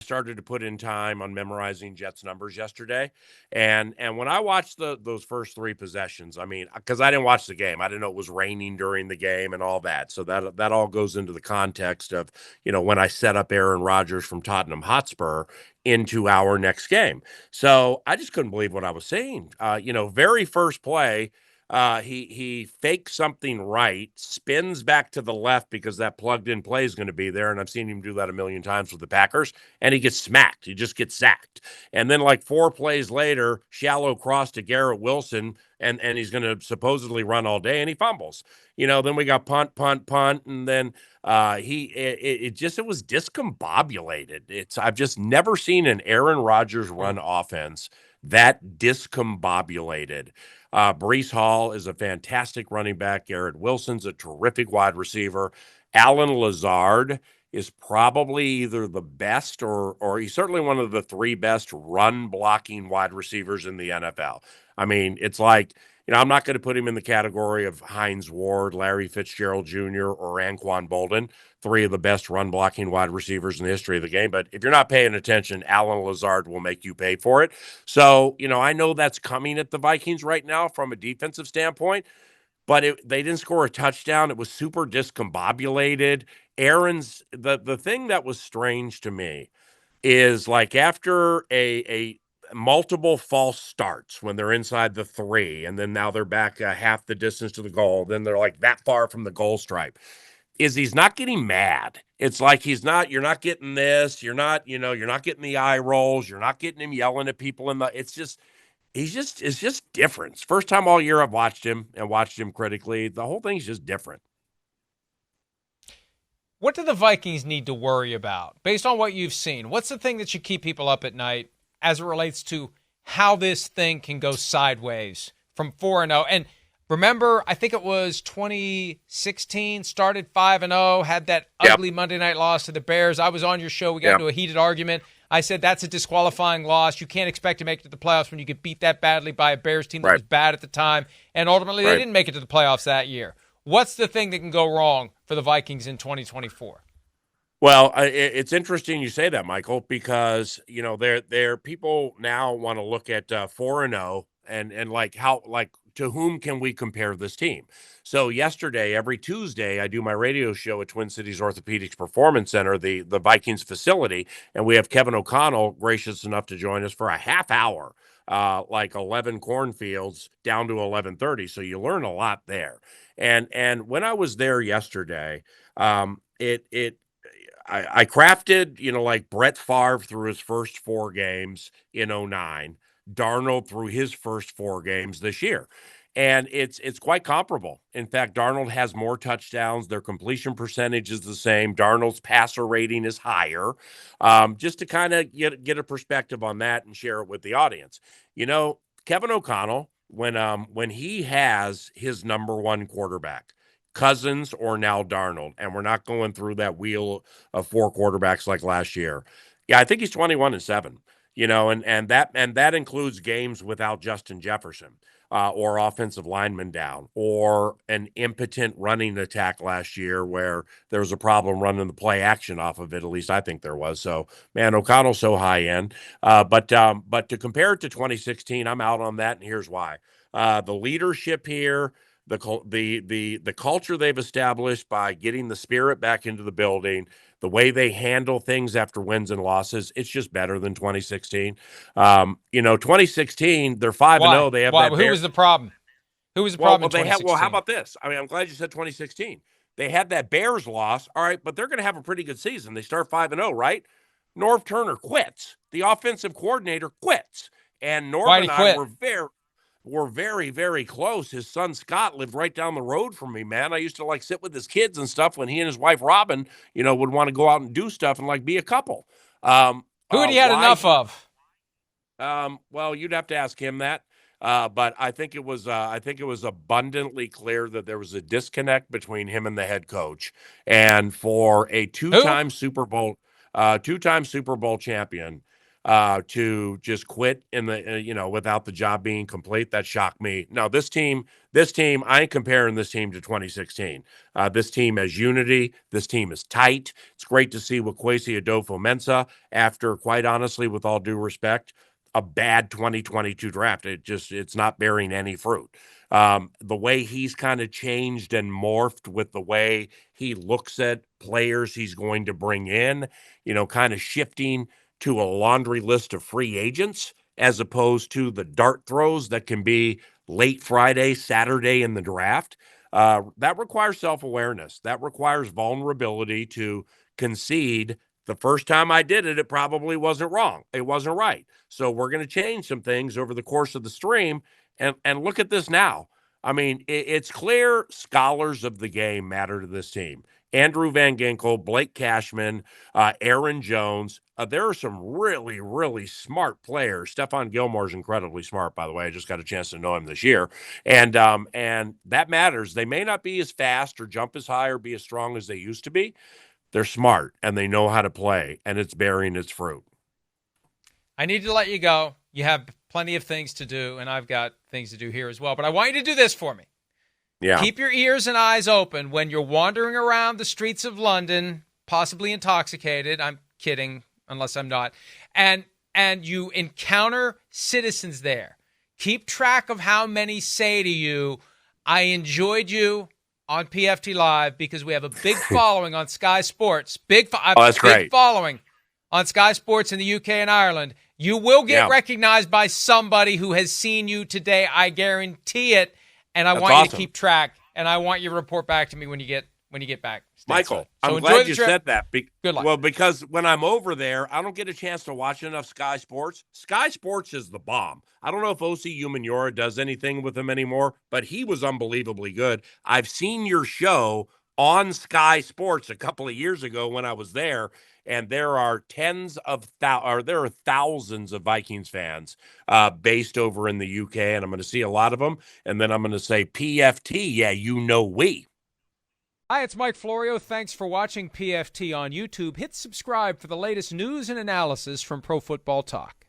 started to put in time on memorizing Jets numbers yesterday, and when I watched those first three possessions, I mean, because I didn't watch the game, I didn't know it was raining during the game and all that, so that all goes into the context of when I set up Aaron Rodgers from Tottenham Hotspur into our next game. So I just couldn't believe what I was seeing. Very first play. He fakes something right, spins back to the left because that plugged in play is going to be there. And I've seen him do that a million times with the Packers, and he gets smacked. He just gets sacked. And then, like 4 plays later, shallow cross to Garrett Wilson, and he's going to supposedly run all day, and he fumbles. Then we got punt, punt, punt, and then it was discombobulated. I've just never seen an Aaron Rodgers run offense that discombobulated. Breece Hall is a fantastic running back. Garrett Wilson's a terrific wide receiver. Allen Lazard is probably either the best or he's certainly one of the three best run blocking wide receivers in the NFL. I mean, it's like, I'm not going to put him in the category of Hines Ward, Larry Fitzgerald Jr., or Anquan Bolden, three of the best run blocking wide receivers in the history of the game. But if you're not paying attention, Allen Lazard will make you pay for it. So, I know that's coming at the Vikings right now from a defensive standpoint, but they didn't score a touchdown. It was super discombobulated. The thing that was strange to me is like after a multiple false starts when they're inside the 3, and then now they're back half the distance to the goal, then they're like that far from the goal stripe, is he's not getting mad. It's like you're not getting this, you're not getting the eye rolls, you're not getting him yelling at people it's just different. It's first time all year I've watched him and watched him critically. The whole thing's just different. What do the Vikings need to worry about based on what you've seen? What's the thing that should keep people up at night as it relates to how this thing can go sideways from 4-0? And remember, I think it was 2016, started 5-0, had that ugly Monday night loss to the Bears. I was on your show. We got into a heated argument. I said that's a disqualifying loss. You can't expect to make it to the playoffs when you get beat that badly by a Bears team that was bad at the time. And ultimately, they didn't make it to the playoffs that year. What's the thing that can go wrong for the Vikings in 2024? Well, it's interesting you say that, Michael, because there people now want to look at 4-0 and like to whom can we compare this team? So yesterday, every Tuesday, I do my radio show at Twin Cities Orthopedics Performance Center, the Vikings facility, and we have Kevin O'Connell gracious enough to join us for a half hour, like 11 cornfields down to 11:30. So you learn a lot there. And when I was there yesterday, I crafted, like Brett Favre through his first 4 games in 2009, Darnold through his first 4 games this year. And it's quite comparable. In fact, Darnold has more touchdowns. Their completion percentage is the same. Darnold's passer rating is higher. Just to kind of get a perspective on that and share it with the audience. Kevin O'Connell, when he has his number one quarterback, Cousins or now Darnold, and we're not going through that wheel of 4 quarterbacks like last year. Yeah, I think he's 21-7. And that includes games without Justin Jefferson, or offensive lineman down, or an impotent running attack last year where there was a problem running the play action off of it. At least I think there was. So, man, O'Connell's so high end. But to compare it to 2016, I'm out on that, and here's why. The leadership here, the culture they've established by getting the spirit back into the building, the way they handle things after wins and losses, it's just better than 2016. 2016, they're 5-0. They have that. Who was the problem? Who was the problem in 2016? Well, how about this? I mean, I'm glad you said 2016. They had that Bears loss. All right, but they're going to have a pretty good season. They start 5-0, right? Norv Turner quits. The offensive coordinator quits. And Norv and I were very, very close. His son Scott lived right down the road from me, man. I used to sit with his kids and stuff when he and his wife Robin, would want to go out and do stuff and be a couple. Who had he had enough of? Well, you'd have to ask him that. But I think it was abundantly clear that there was a disconnect between him and the head coach. And for a two-time Super Bowl champion, to just quit in the without the job being complete. That shocked me. No, this team, I ain't comparing this team to 2016. This team has unity. This team is tight. It's great to see with Kwesi Adofo-Mensah after, quite honestly, with all due respect, a bad 2022 draft. It's not bearing any fruit. The way he's kind of changed and morphed with the way he looks at players he's going to bring in, kind of shifting to a laundry list of free agents as opposed to the dart throws that can be late Friday, Saturday in the draft. That requires self-awareness. That requires vulnerability to concede. The first time I did it, it probably wasn't wrong. It wasn't right. So we're going to change some things over the course of the stream. And look at this now. I mean, it's clear scholars of the game matter to this team. Andrew Van Ginkel, Blake Cashman, Aaron Jones. There are some really, really smart players. Stephon Gilmore's incredibly smart, by the way. I just got a chance to know him this year. And that matters. They may not be as fast or jump as high or be as strong as they used to be. They're smart, and they know how to play, and it's bearing its fruit. I need to let you go. You have plenty of things to do, and I've got things to do here as well. But I want you to do this for me. Yeah. Keep your ears and eyes open when you're wandering around the streets of London, possibly intoxicated. I'm kidding, unless I'm not. And you encounter citizens there. Keep track of how many say to you, I enjoyed you on PFT Live, because we have a big following on Sky Sports. That's great. Big following on Sky Sports in the UK and Ireland. You will get recognized by somebody who has seen you today. I guarantee it. And I want you to keep track, and I want you to report back to me when you get back. Michael, I'm glad you said that. Good luck. Well, because when I'm over there, I don't get a chance to watch enough Sky Sports. Sky Sports is the bomb. I don't know if O.C. Umenyiora does anything with him anymore, but he was unbelievably good. I've seen your show on Sky Sports a couple of years ago when I was there, and there are thousands of Vikings fans based over in the UK, and I'm going to see a lot of them. And then I'm going to say, PFT, yeah, we. Hi, it's Mike Florio. Thanks for watching PFT on YouTube. Hit subscribe for the latest news and analysis from Pro Football Talk.